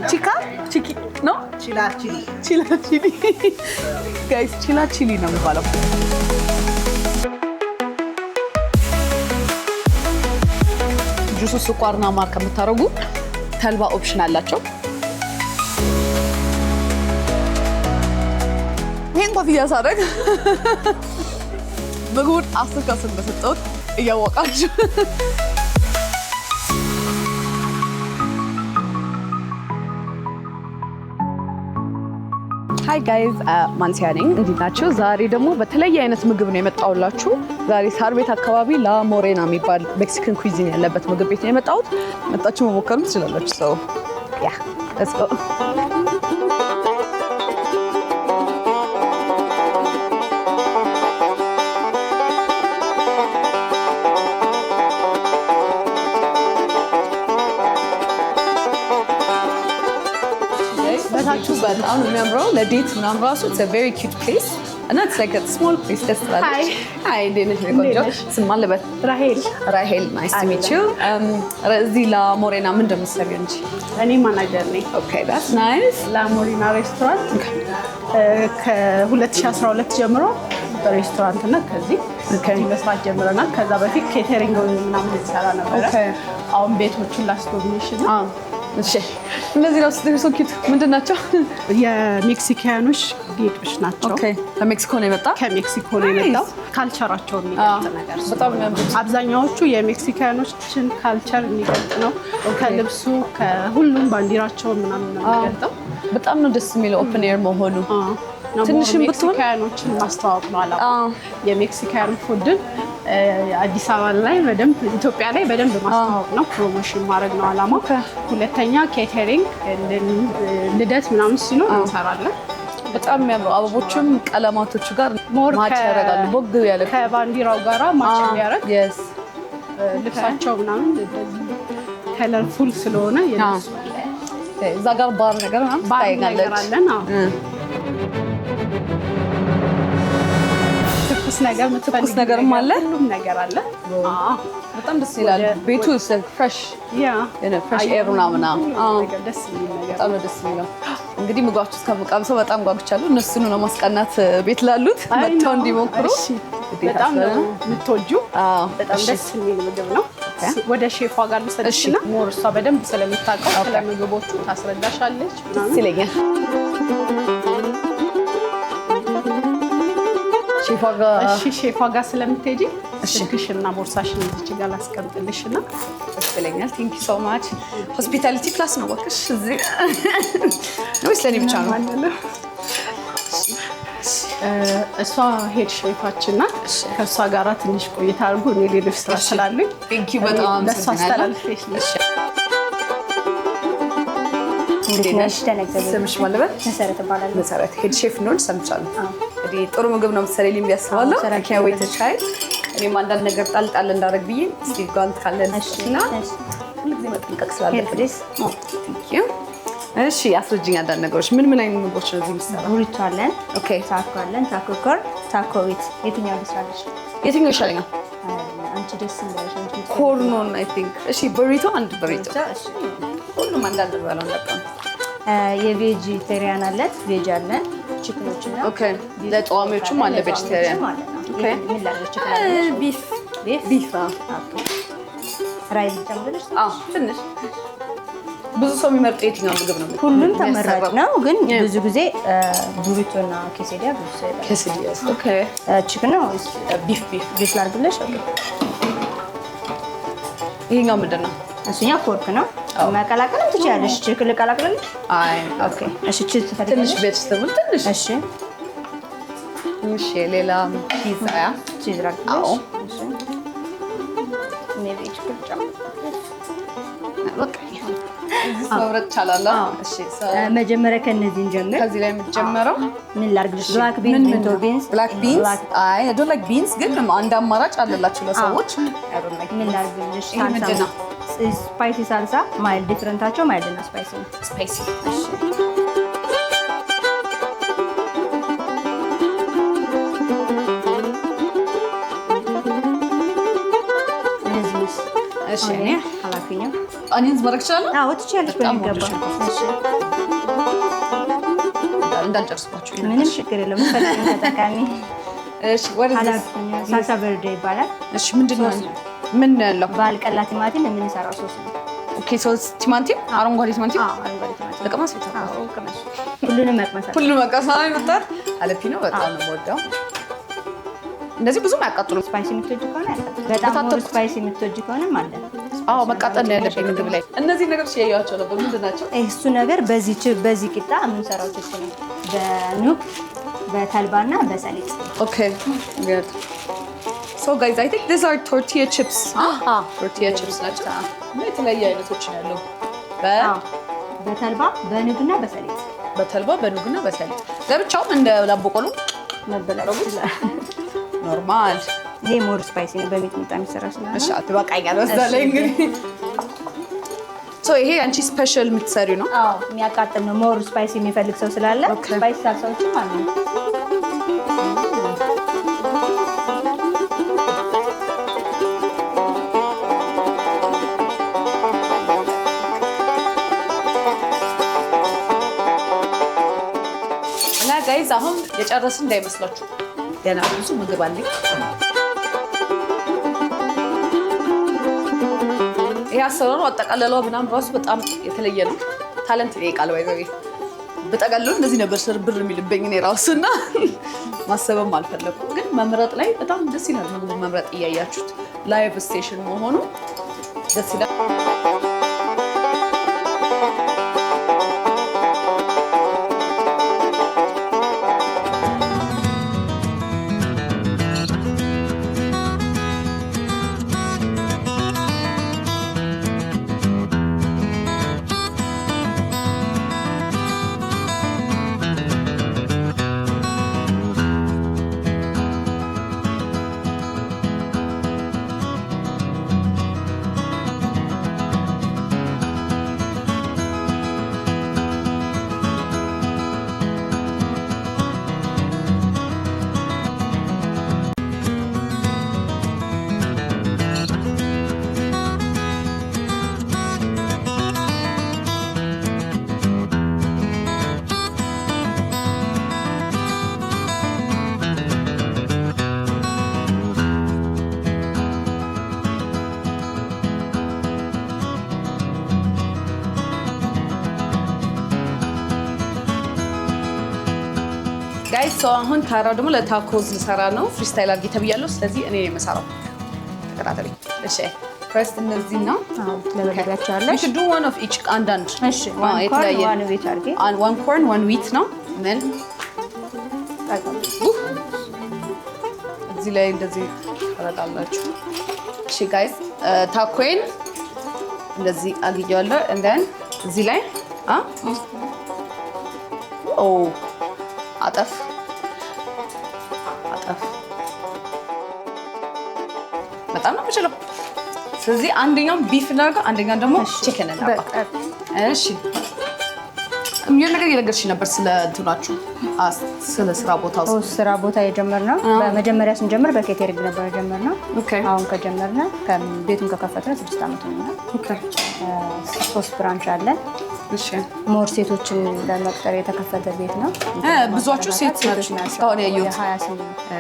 Chica? Chiki? No? Chila chili. Chila chili. Guys, chila chili ነው የሚባለው። ጁሱ ስኳርና ማር ከምታረጉ ተልባ ኦፕሽን አላቸው። ይሄን ኮፍያ ሳደርግ ምግቡን 10 ከ10 እንደሰጠሁት እያወቃችሁ Hi guys, ማንሲያ ነኝ። እንዴት ናችሁ? ዛሬ ደግሞ በተለየ አይነት ምግብ ነው የመጣሁላችሁ። ዛሬ ሳር ቤት አካባቢ ላ ሞሬና የሚባል ሜክሲካን ኩዚን ያለበት ምግብ ቤት ነው የመጣሁት። መጣችሁ መሞከርም ትችላላችሁ። So, yeah, let's go. በታችሁ በጣም የሚያምረው ለዴት ምናምን ራሱ it's a very cute place and it's like a small place ደስ ትላለች። Hi, ደህና ነሽ? ስም አለበት ራሄል nice to meet you. እዚህ ላ ሞሬና ምን እንደምትሰሪው እንጂ እኔ ማናጀር ነኝ። Okay, that's nice. ላ ሞሬና ሬስቶራንት ከ2012 ጀምሮ በሬስቶራንት እና ከዚህ መስራት ጀምረናል። ከዛ በፊት ኬተሪንግ ምናምን እንሰራ ነበረ። አሁን ቤቶችን ላስጎብኝሽ ነው። እሺ እነዚህ ነው so cute ምንድን ናቸው? የሜክሲካኖች ጌጦች ናቸው። ኦኬ ከሜክሲኮ ነው የመጣው? ከሜክሲኮ ነው የመጣው። ካልቸራቸውን የሚገልጽ ነገር በጣም የሚያምሩት አብዛኛዎቹ የሜክሲካኖችን ካልቸር የሚገልጽ ነው። ከልብሱ ከሁሉም ባንዲራቸውን ምናምን ነው የሚገልጸው። በጣም ነው ደስ የሚለው ኦፕን ኤር መሆኑ። ትንሽም ብትሆን ሜክሲካኖችን ማስተዋወቅ ነው ዓላማው። የሜክሲካን ፉድን አዲስ አበባ ላይ በደንብ ኢትዮጵያ ላይ በደንብ ማስተዋወቅ ነው፣ ፕሮሞሽን ማድረግ ነው ዓላማው። ሁለተኛ ኬተሪንግ ልደት ምናምን ሲኖር እንሰራለን። በጣም የሚያምሩ አበቦችም ቀለማቶቹ ጋር ማች ያደርጋሉ። ቦግ ያለ ከባንዲራው ጋራ ማች ያደርግ ልብሳቸው ምናምን ከለርፉል ስለሆነ የነሱ እዛ ጋር ባር ነገር ምናምን ታይጋለች። ትኩስ ነገር ትኩስ ነገርም አለ፣ ሁሉም ነገር አለ። በጣም ደስ ይላል። ቤቱ ፍሬሽ ፍሬሽ ኤር ምናምን ደስ የሚል ነገር በጣም ደስ የሚለው። እንግዲህ ምግባችሁ እስከምቀምሰው በጣም ጓጉቻለሁ። እነሱን ነው ማስቀናት ቤት ላሉት መጥተው እንዲሞክሩ። በጣም ነው የምትወጂው። በጣም ደስ የሚል ምግብ ነው። ወደ ሼፏ ጋር ልሰድሽና ሞር እሷ በደንብ ስለምታውቀው ስለ ምግቦቹ ታስረዳሻለች ምናምን ይለኛል። ሼፏ ጋር ስለምትሄጂ ስልክሽና ቦርሳሽን እዚች ጋር ላስቀምጥልሽና ደስ ይለኛል። ቴንክ ዩ ሶ ማች። ሆስፒታሊቲ ክላስ ነው እባክሽ እዚህ ነው ስለኔ ብቻ ነው። እሷ ሄድ ሼፋችን ናት። ከእሷ ጋራ ትንሽ ቆይታ አድርጉ። እኔ ሌሎች ስራ ስላለኝ ቴንክ ዩ በጣም ለእሷ አስተላልፌሽ ነሽ። ስምሽ ማለበት? መሰረት እባላለሁ። መሰረት ሄድ ሼፍ ነው ሰምቻለሁ። እንግዲህ ጥሩ ምግብ ነው የምትሰሪልኝ ብዬ አስባለሁ። ካን ዌይት ቱ ትራይ። እኔም አንዳንድ ነገር ጣል እንዳደረግ ብዬ እስቲ ጓንት ካለን እና ሁልጊዜ መጠንቀቅ ስላለብኝ ቴንክ ዩ። እሺ አስረጅኝ አንዳንድ ነገሮች። ምን አይነት ምግቦች ነው እዚህ የምትሰራው? ቡሪቶ አለን፣ ኦኬ ታኮ አለን፣ ታኮ ኮር፣ ታኮ ዊት። የትኛው ልስራልሽ? የትኛው ይሻለኛል? አንቺ ደስ እንዳለሽ አንቺ ኮርኖን አይ ቲንክ። እሺ ቡሪቶ አንድ ቡሪቶ። እሺ ሁሉም አንዳንድ ባለው ነበር። የቬጂቴሪያን አለን፣ ቬጅ አለን፣ ቺክኖች እና ኦኬ ለጧሚዎችም አለ ቬጂቴሪያን። ኦኬ ምን ላድርግ? ቺክን ቢፍ ራይዝ ጨምረሽ? ትንሽ ብዙ ሰው የሚመርጠው የትኛው ምግብ ነው? ሁሉም ተመራጭ ነው፣ ግን ብዙ ጊዜ ቡሪቶ እና ኬሴዲያ ብዙ ሰው ይላል። ኬሴዲያ ኦኬ። ቺክን ነው ቢፍ ላድርግልሽ? ኦኬ። ይሄኛው ምንድን ነው? እሱኛ ኮርክ ነው። መቀላቀልም ትችያለሽ። ቺክን ልቀላቅልልሽ? አይ ኦኬ። እሺ ቺዝ ትፈልጊያለሽ? ትንሽ ቬጅተብል ትንሽ። እሺ እሺ ሌላ ፒዛ ቺዝ ላድርግልሽ? አዎ እሺ ሜቢ ቺክን በቃ መምረጥ ይቻላል። እሺ መጀመሪያ ከነዚህ እንጀምር። ከዚህ ላይ የምትጀምረው ምን ላድርግልሽ? ብላክ ቢንስ፣ ፒንቶ ቢንስ። ብላክ ቢንስ አይ አይ ዶንት ላይክ ቢንስ፣ ግን አንድ አማራጭ አለላችሁ ለሰዎች። ምን ላድርግልሽ? ይሄ ምንድን ነው? ስፓይሲ ሳልሳ ማይልድ ዲፍረንታቸው ማይልድ እና ስፓይሲ ነው። ስፓይሲ እሺ እሺ እኔ ሀላፊኛ ኦኒየንስ ማድረግ እችላለሁ? አዎ ትችያለሽ። በሚገባ እሺ። እንዳልጨርስባችሁ ምንም ችግር የለም። ፈጣን ተጠቃሚ። እሺ ወደ ሀላፊኛ ሳልሳ ቨርዴ ይባላል። እሺ ምንድነው? ምን ያለው? ባልቀላ ቲማቲም የምንሰራው ሶስ ነው። ኦኬ ሶስ ቲማቲም፣ አረንጓዴ ቲማቲም። አረንጓዴ ቲማቲም ለቀማስ ይታወቃል። አዎ ቅመሽ። ሁሉንም መቅመስ ሁሉንም መቅመስ ነው ይመጣል። ሀላፊኖ በጣም ነው የምወደው። እንደዚህ ብዙም አያቃጥሉም። ስፓይሲ የምትወጂ ከሆነ ያቃጥል። በጣም ሞር ስፓይሲ የምትወጂ ከሆነም አለ። አዎ መቃጠል ነው ያለብኝ ምግብ ላይ። እነዚህ ነገሮች ያያቸው ነበር። ምንድን ናቸው? እሱ ነገር በዚህ ቂጣ የምንሰራው ቺፕስ ነው። በኑግ በተልባና በሰሊጥ። ኦኬ ጉድ ሶ ጋይስ አይ ቲንክ ዲስ አር ቶርቲያ ቺፕስ። ቶርቲያ ቺፕስ ናቸው። የተለያየ አይነቶች ነው ያለው። በተልባ በኑግና በሰሊጥ። በተልባ በኑግና በሰሊጥ ለብቻውም እንደ ላቦቆሎ መበላት ይችላል። ኖርማል። ይሄ ሞር ስፓይሲ ነው። በሚጥሚጣ የሚሰራ ስለሆነ እሺ አትበቃኛል ወስዳለኝ እንግዲህ። ሶ ይሄ አንቺ ስፔሻል የምትሰሪው ነው? አዎ የሚያቃጥል ነው። ሞር ስፓይሲ የሚፈልግ ሰው ስላለ ስፓይሲ ሳልሳዎችም አሉ። እና ጋይዝ አሁን የጨረስን እንዳይመስላችሁ ገና ብዙ ምግብ አለኝ። ይሄ አሰራሩ አጠቃለሏ ምናምን ራሱ በጣም የተለየ ነው። ታለንት ይጠይቃል። ባይዘው በጠቃለሉ እንደዚህ ነበር ስርብር የሚልበኝ እኔ ራሱና ማሰብም አልፈለኩም። ግን መምረጥ ላይ በጣም ደስ ይላል። ምግቡ መምረጥ እያያችሁት ላይቭ ስቴሽን መሆኑ ደስ ይላል። ጋይስ ሰው አሁን ታራው ደግሞ ለታኮዝ ልሰራ ነው። ፍሪስታይል አድርጌ ተብያለሁ። ስለዚህ እኔ የምሰራው ተከታተሉ። እሺ ፈርስት እነዚህ ነው ለበለጋቸዋለሁ። እሺ ዱ ዋን ኦፍ ኢች አንዳንድ። እሺ ዋን ዊት አድርጌ ዋን ኮርን ዋን ዊት ነው። ምን እዚህ ላይ እንደዚህ ታረጋላችሁ። እሺ ጋይስ ታኮይን እንደዚህ አግየዋለሁ። እንደን እዚህ ላይ አጠፍ በጣም ነው የምችለው። ስለዚህ አንደኛው ቢፍ እናደርገው፣ አንደኛው ደግሞ ቺክን እናደርገው። እሺ የሚሆን ነገር እየነገርሽኝ ነበር ስለ እንትናችሁ ስለ ስራ ቦታው። ስራ ቦታ የጀመርነው በመጀመሪያ ስንጀምር በኬተሪንግ ነበር የጀመርነው። አሁን ከጀመርነ ቤቱን ከከፈትነ 6 ዓመት ነው። 3 ብራንች አለን። ሞር ሴቶችን ለመቅጠር የተከፈተ ቤት ነው። ብዙዎቹ ሴቶች ናቸው ያዩት።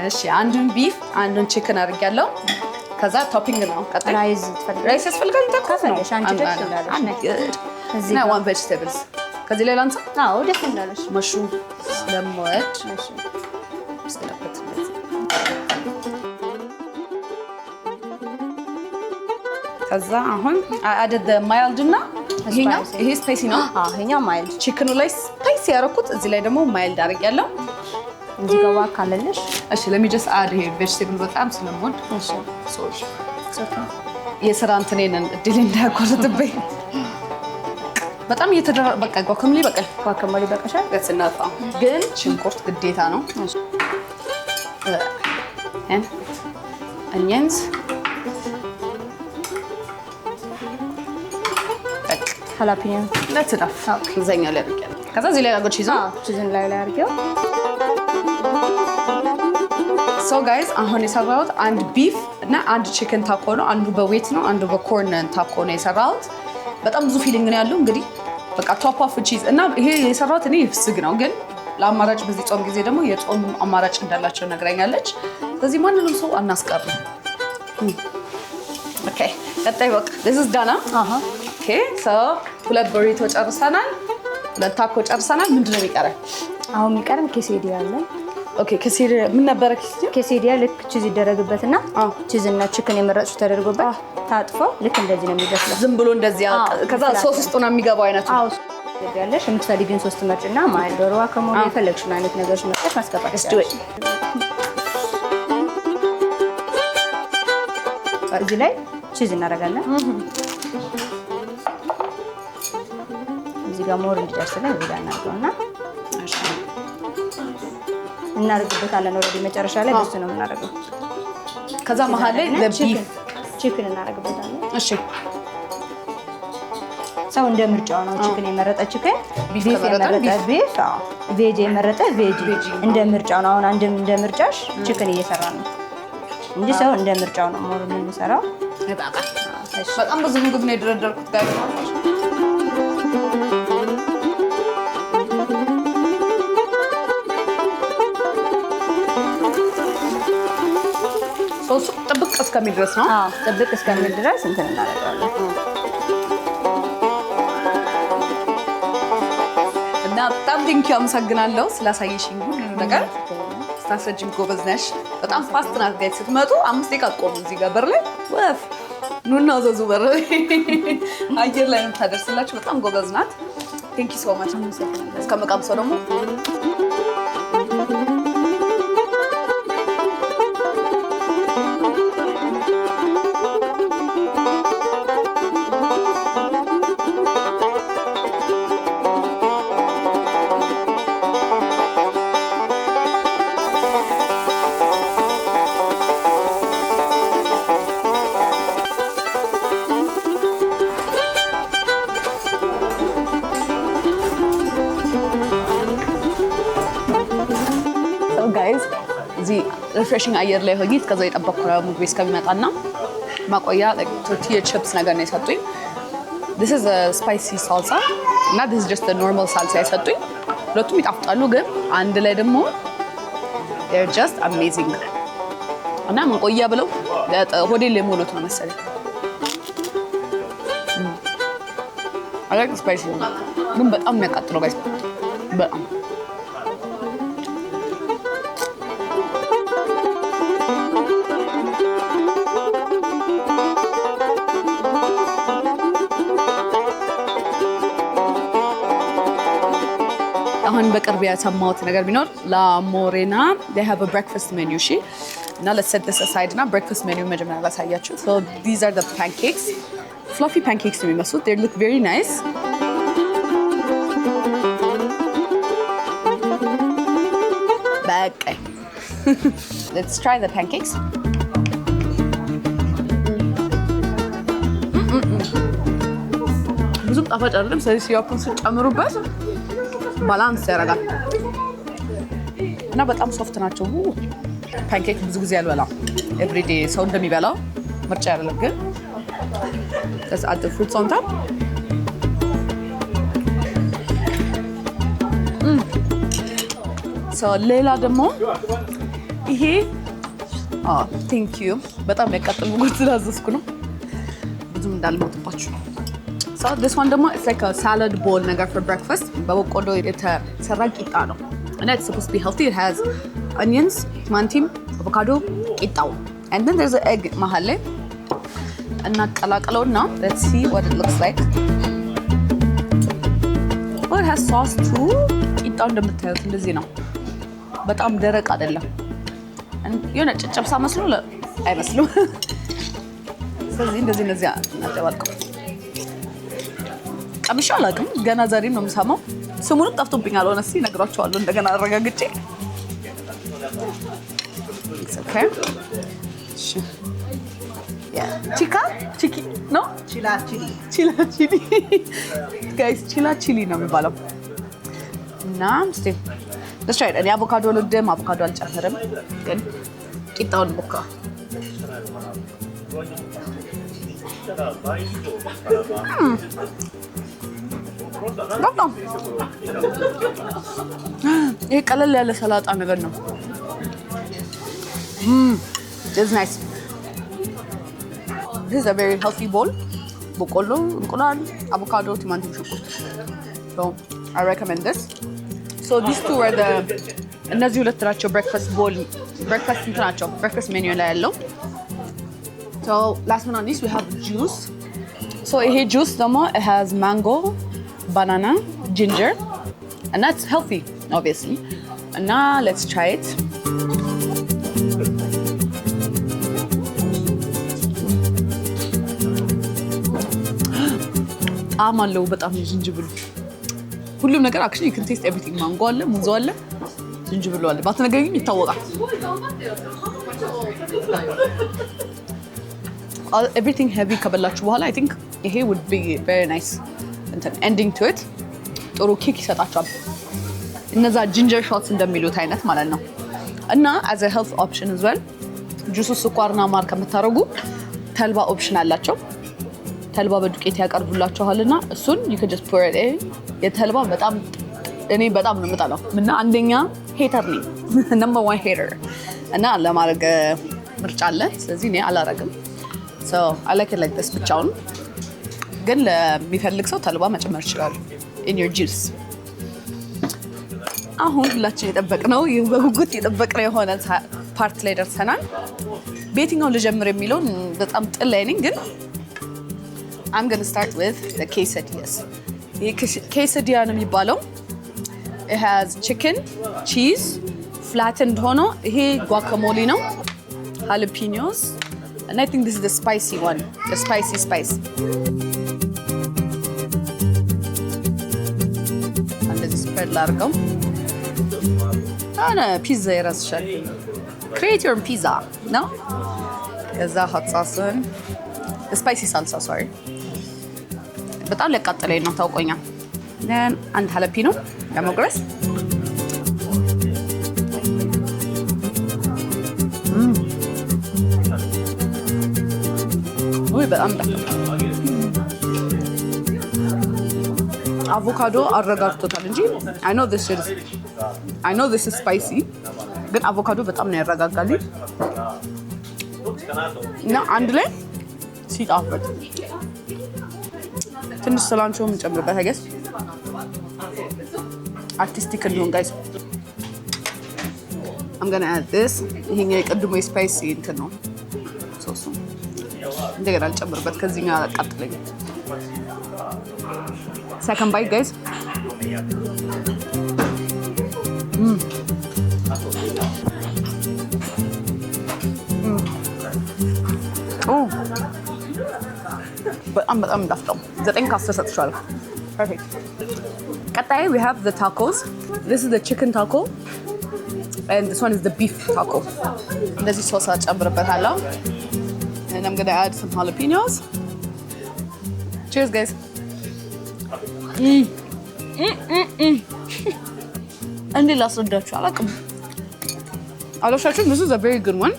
እሺ አንዱን ቢፍ አንዱን ቺክን አድርጌያለሁ። ከዛ ቶፒንግ ነው ቀጣይ ራይስ ያስፈልጋል። ከፈለሽ አንቺ ደስ እንዳለሽ እዚህ ነው ዋን ቬጅቴብልስ ከዚህ ላይ ላንሳ። አዎ ደስ እንዳለሽ መሽሩም ስለምወድ ከዛ አሁን አደደ ማይልድ እና ይሄ ስፓይሲ ነው። ይሄኛው ማይልድ ቺክኑ ላይ ስፓይሲ ያደረኩት፣ እዚህ ላይ ደግሞ ማይልድ አድርጌያለሁ። እዚህ ጋር ካለልሽ እሺ ለሚጀስ አድ ይሄ ቬጅቴብል በጣም ስለምወድ እሺ ሶሪ የስራ እንትኔን እድል እንዳያቆርጥብኝ በጣም እየተደረገ በቃ ጓካሞሌ በቀል ጓካሞሌ በቀሻል ገጽናፋ ግን ሽንኩርት ግዴታ ነው። ኦኒየንስ ሀላፒኞ ለትዳፍ እዛኛው ላይ አድርጌያለሁ። ከዛ እዚህ ላይ አድርገው ቺዝን ላይ አድርጌው። ሶ ጋይስ አሁን የሰራሁት አንድ ቢፍ እና አንድ ቺክን ታኮ ነው፣ አንዱ በዌት ነው፣ አንዱ በኮርን ታኮ ነው የሰራሁት። በጣም ብዙ ፊሊንግ ነው ያለው። እንግዲህ በቃ ቶፕ ኦፍ ቺዝ እና ይሄ የሰራሁት እኔ ፍስግ ነው፣ ግን ለአማራጭ በዚህ ጾም ጊዜ ደግሞ የጾም አማራጭ እንዳላቸው ነግራኛለች። ስለዚህ ማንንም ሰው አናስቀርም። ኦኬ ቀጣይ በቃ this is done. ኦኬ ሶ ሁለት ቦሪቶ ጨርሰናል፣ ሁለት ታኮ ጨርሰናል። ምንድነው የሚቀረን? አሁን የሚቀረን ኬሴዲያ አለ። ኦኬ ኬሴዲያ ምን ነበረ? ኬሴዲያ ልክ ቺዝ ይደረግበትና ቺዝ እና ቺክን የመረጥሽው ተደርጎበት ታጥፎ ልክ እንደዚህ ነው የሚበስለው። ዝም ብሎ እንደዚህ ከዛ ሶስ ውስጥ ነው የሚገባው አይነቱ። ያለሽ የምትፈልጊውን ሶስት መርጭና ማይል ዶሮ አከሞሌ የፈለግሽውን አይነት ነገሮች መርጠሽ ማስገባት ይችላል። እዚህ ላይ ቺዝ እናደርጋለን። እዚህ ጋር ሞር እንዲደርስልን እዚህ ጋር እናድርገውና እናደርግበታለን። ኦልሬዲ መጨረሻ ላይ በሱ ነው የምናደርገው። ከዛ መሀል ላይ ለቢፍ ቺክን እናደርግበታለን። እሺ ሰው እንደ ምርጫው ነው። ቺክን የመረጠ ቺክን፣ ቢፍ የመረጠ ቢፍ፣ ቬጅ የመረጠ ቬጅ እንደ ምርጫው ነው። አሁን አንድም እንደ ምርጫሽ ቺክን እየሰራ ነው እንጂ ሰው እንደ ምርጫው ነው ሞር የምንሰራው። በጣም ብዙ ምግብ ነው የደረደርኩት ጋር ሶስ ጥብቅ እስከሚል ድረስ ነው። ጥብቅ እስከሚል ድረስ እንትን እናደርጋለን እና በጣም ቴንኪው አመሰግናለሁ ስላሳየሽኝ ሁሉ ነገር። ስታስረጅም ጎበዝ ነሽ። በጣም ፋስት ናት ጋር ስትመጡ 5 ደቂቃ አትቆሙ። እዚህ ጋር በር ላይ ወፍ ኑና ዘዙ በር ላይ አየር ላይ ነው የምታደርስላችሁ። በጣም ጎበዝ ናት። ቴንኪው ሶ ማች። እስከመቃምሰው ደግሞ እዚህ ሪፍሬሽንግ አየር ላይ ሆኜ ከዛ የጠበቅኩ ምግቤ እስከሚመጣና ማቆያ ቶርቲያ ቺፕስ ነገር ነው የሰጡኝ። this is a spicy salsa እና this is just a normal salsa የሰጡኝ። ሁለቱም ይጣፍጣሉ፣ ግን አንድ ላይ ደግሞ they're just amazing እና ማቆያ ብለው ሆዴል ላይ ሞሉት ነው መሰለኝ። I like the spicy one ግን በጣም የሚያቃጥለው ጋይስ በጣም አሁን በቅርብ ያሰማሁት ነገር ቢኖር ላሞሬና they have a breakfast menu እሺ እና let's set this aside እና breakfast menu መጀመሪያ ላሳያችሁ። so these are the pancakes, fluffy pancakes ነው የሚመስሉት. they look very nice. በቃ let's try the pancakes. ብዙም ጣፋጭ አይደለም። ስለዚህ ሲያፑን ስጨምሩበት ባላንስ ያደርጋል እና በጣም ሶፍት ናቸው። ፓንኬክ ብዙ ጊዜ አልበላም፣ ኤቭሪዴ ሰው እንደሚበላው ምርጫ አይደለም። ግን let's add the fruits on top. so ሌላ ደግሞ ይሄ ቴንክ ዩ በጣም ያቃጥል ምግብ ስላዘዝኩ ነው ብዙም እንዳልሞትባችሁ። so this one ደግሞ it's like a salad bowl ነገር for breakfast በበቆሎ የተሰራ ቂጣ ነው እና it's supposed to be healthy. it has onions, ቲማቲም፣ avocado ቂጣው and then there's an egg መሀል ላይ እና ቀላቅለውና let's see what it looks like. oh it has sauce too. ቂጣው እንደምታዩት እንደዚህ ነው፣ በጣም ደረቅ አይደለም። የሆነ ጨጨብሳ መስሎ አይመስልም። ስለዚህ እንደዚህ እናደባልቀው። ቀምሼው አላውቅም፣ ገና ዛሬ ነው የምሰማው። ስሙንም ጠፍቶብኛል። ሆነስ እነግራቸዋለሁ እንደገና አረጋግጬ። okay ቺኪ ነው ቺላ ጋይስ ቺሊ ነው የሚባለው እና እስቲ let's try it. አቮካዶ አልወድም፣ አቮካዶ አልጨምርም፣ ግን ቂጣውን ሞክረው። በጣም ይሄ ቀለል ያለ ሰላጣ ነገር ነው። It's nice. This is a very healthy bowl. በቆሎ፣ እንቁላል፣ አቮካዶ፣ ቲማቲም፣ ሽንኩርት. So I recommend this. So these two are the እነዚህ ሁለት ናቸው breakfast bowl breakfast ናቸው breakfast menu ላይ ያለው. So last but not least we have juice. So ይሄ juice ደግሞ it has mango, banana, ginger and that's healthy obviously. And now let's try it. አማለው በጣም ዝንጅብል ሁሉም ነገር actually you can taste everything ማንጎ አለ ሙዝ አለ ዝንጅብል አለ ባትነገሪኝ ይታወቃል everything heavy ከበላችሁ በኋላ I think ይሄ would be very nice ending to it ጥሩ ኪክ ይሰጣችኋል እነዛ ginger shots እንደሚሉት አይነት ማለት ነው እና as a health option as well ጁሱ ስኳርና ማር ከምታረጉ ተልባ ኦፕሽን አላቸው ተልባ በዱቄት ያቀርቡላችኋልና እሱን you can just pour it in የተልባ በጣም እኔ በጣም ነው የምጠላው እና አንደኛ ሄተር ነኝ number 1 hater እና ለማድረግ ምርጫ አለ ስለዚህ እኔ አላረግም so I like it like this ብቻውን ግን ለሚፈልግ ሰው ተልባ መጨመር ይችላል in your juice አሁን ሁላችን የጠበቅነው በጉጉት የጠበቅነው የሆነ ፓርት ላይ ደርሰናል ቤቲንግ ነው ልጀምር የሚለው በጣም ጥል ላይ ነኝ ግን I'm going to start with the quesadillas. Quesadilla ነው የሚባለው. It has chicken, cheese, flattened hono. ይሄ guacamole ነው. Jalapenos. And I think this is the spicy one. The spicy spice. እንደዚህ spread ላድርገው. አና ፒዛ ይራስሻል. Create your pizza. No? ከዛ hot sauce. The spicy salsa, sorry. በጣም ለቃጠለኝ ነው ታውቆኛል then አንድ ሀላፒኖ ለመጉረስ ወይ በጣም አቮካዶ አረጋግቶታል እንጂ I know this is spicy ግን አቮካዶ በጣም ነው ያረጋጋልኝ እና አንድ ላይ ሲጣፍጥ ትንሽ ሰላንቾም እንጨምርበት I guess artistic እንሁን guys I'm gonna add this ይሄኛው የቀድሞ spicy እንትን ነው ሶሱ እንደገና ልጨምርበት ከዚህኛው አቃጥለኝ second bite guys oh በጣም ዳፍጣው 9 ከ10 ሰጥቻለሁ perfect ቀጣይ we have the tacos this is the chicken taco and this one is the beef taco እንደዚህ ሶስ አጨምርበታለሁ and I'm going to add some jalapenos cheers guys እንዴ ላስረዳችሁ አላውቅም አሎሻችሁ this is a very good one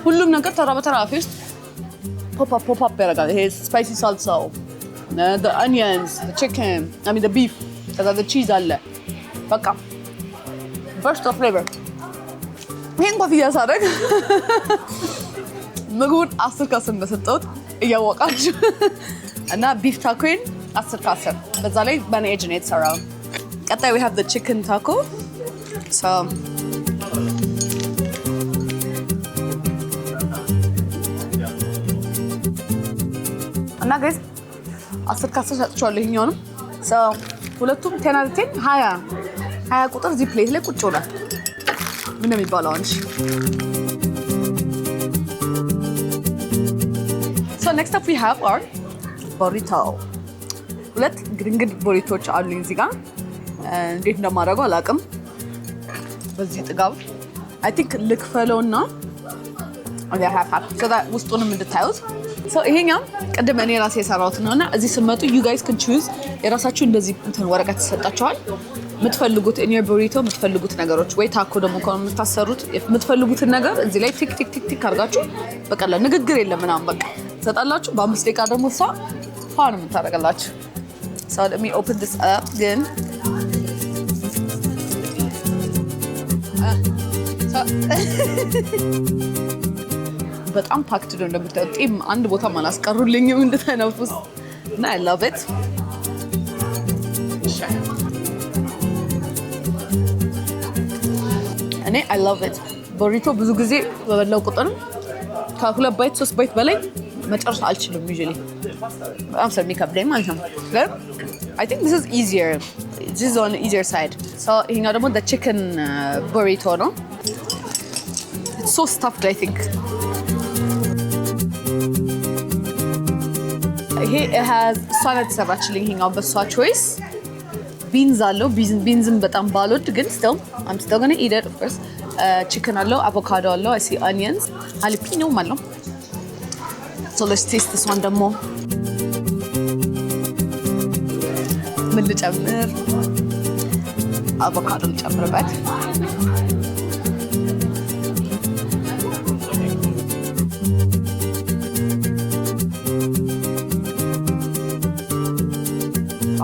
ሁሉም ነገር ተራ በተራ አፌ ውስጥ pop up ያደርጋል ይሄ spicy salsa the onions the chicken the beef ከዛ the cheese አለ በቃ burst of flavor ይሄን ኮፍያ ሳደርግ ምግቡን 10 ከ10 እንደሰጠሁት እያወቃችሁ እና beef tacoን 10 ከ10 በዛ ላይ በኔ ኤጅ ነው የተሰራው ቀጣይ we have the chicken taco so እና guys 10 ከ10 ሰጥቻለሁ ይሄኛውንም so ሁለቱም 10 out of 10 20 ቁጥር እዚህ ፕሌት ላይ ቁጭ ብሏል ምን ነው የሚባለው አንቺ so next up we have our burrito ሁለት ግድንግድ ቦሪቶች አሉኝ እዚህ ጋር እንዴት እንደማደርገው አላውቅም በዚህ ጥጋብ I think ልክፈለውና okay half so that ውስጡንም እንድታዩት so ይሄኛው ቀደም እኔ ራሴ የሰራሁት ነውና እዚህ ስመጡ you guys can choose የራሳችሁ እንደዚህ እንትን ወረቀት ተሰጣችኋል የምትፈልጉት ኢን ዮር ቡሪቶ የምትፈልጉት ነገሮች ወይ ታኮ ደግሞ ከሆነ የምታሰሩት የምትፈልጉትን ነገር እዚህ ላይ ቲክ ቲክ ቲክ ቲክ አድርጋችሁ በቀላል ንግግር የለም ምናምን በቃ ትሰጣላችሁ። በ5 ደቂቃ ደግሞ እሷ ፋን የምታደርግላችሁ። So let me open this up again. በጣም ፓክድ ነው እንደምታዩት። ጤም አንድ ቦታ አላስቀሩልኝም እንድተነፍስ እና I love it. እኔ I love it. ቡሪቶ ብዙ ጊዜ በበላው ቁጥር ከ2 ባይት 3 ባይት በላይ መጨረስ አልችልም usually በጣም ስለሚከብደኝ ማለት ነው። ግን I think this is easier. This is on the easier side. So ይሄኛው ደግሞ the chicken burrito ነው. It's so stuffed I think. ይሄ has salad ሰራችልኝ ይሄኛው በሷ choice. Beans አለው beansም በጣም ባልወድ ግን still I'm still going to eat it of course. Chicken አለው avocado አለው I see onions jalapeno አለው. So let's taste this one ደግሞ ምን ልጨምር? አቮካዶ ልጨምርበት።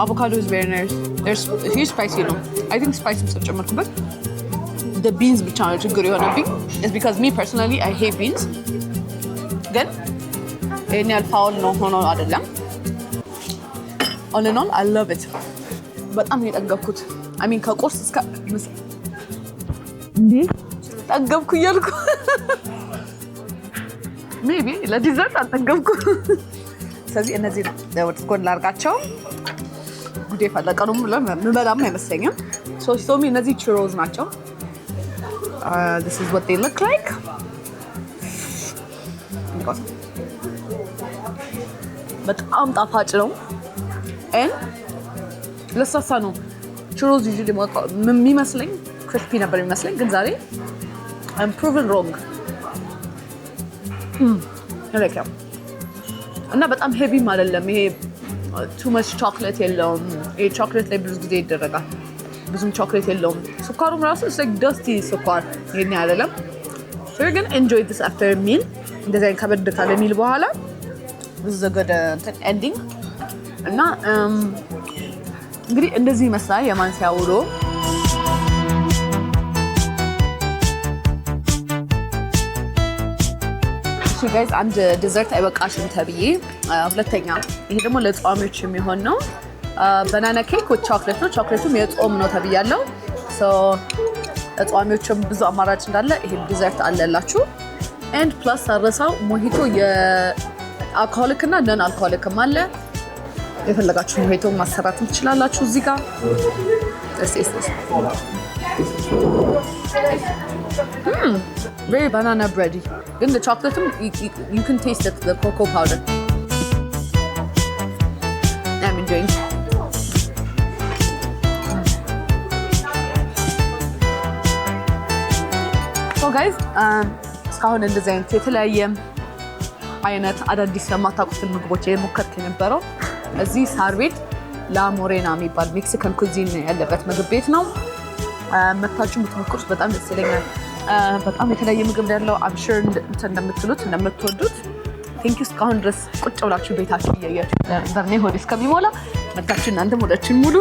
Avocado is very nice. There's huge spicy ነው. I think spicy ስለጨመርኩበት the beans ብቻ ነው ችግር የሆነብኝ. It's because me personally I hate beans. ግን ይሄን ያህል ፋውል ነው ሆኖ አይደለም። All in all, I love it. በጣም የጠገብኩት I mean ከቁርስ እስከ ምሳ እንዴ ጠገብኩ እያልኩ maybe ለዲዘርት አልጠገብኩ። ስለዚህ እነዚህ ወጥ ጎን ላድርጋቸው። ጉዴ ፈለቀኑም ምበላም አይመስለኝም። ሶሚ እነዚህ ችሮዝ ናቸው። This is what they look like. በጣም ጣፋጭ ነው። ለሳሳ ነው ችሮዝ usually የሚመስለኝ ክሪስፒ ነበር የሚመስለኝ ግን ዛሬ I'm proven wrong. እና በጣም ሄቪም አይደለም ይሄ too much chocolate የለውም። ይሄ ቾኮሌት ላይ ብዙ ጊዜ ይደረጋል። ብዙም ቾኮሌት የለውም። ስኳሩም ራሱ it's like dusty ስኳር ይሄን አይደለም። So you're gonna enjoy this after a meal. እንደዚህ አይነት ከበድ ካለ ሚል በኋላ this is a good ending. እና እንግዲህ እንደዚህ ይመስላል የማንሲያ ውሎ። እሺ ጋይስ አንድ ዲዘርት አይበቃሽም ተብዬ ሁለተኛ ይሄ ደግሞ ለጾመኞች የሚሆን ነው። ባናና ኬክ with chocolate ነው። ቾኮሌቱም የጾም ነው ተብያለሁ። so ለጾመኞችም ብዙ አማራጭ እንዳለ ይሄ ዲዘርት አለላችሁ። and plus አረሳው ሞሂቶ የአልኮሆሊክ እና ነን አልኮሆሊክም አለ። የፈለጋችሁ ሞሂቶ ማሰራትም ትችላላችሁ እዚህ ጋር። Very banana bready. In the chocolate, you can taste it, the cocoa powder. I'm enjoying. So guys, እስካሁን እንደዚህ አይነት የተለያየ አይነት አዳዲስ የማታውቁትን ምግቦች የሞከርኩ የነበረው እዚህ ሳር ቤት ላሞሬና የሚባል ሜክሲካን ኩዚን ያለበት ምግብ ቤት ነው። መታችሁ ብትሞክሩት በጣም ደስ ይለኛል። በጣም የተለያየ ምግብ ያለው I'm sure እንደምትሉት እንደምትወዱት። ቴንክ ዩ እስካሁን ድረስ ቁጭ ብላችሁ ቤታችሁ እያያችሁ በርኔ ሆድ እስከሚሞላ መታችሁ እናንተም ወዳችሁን ሙሉ።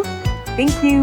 ቴንክ ዩ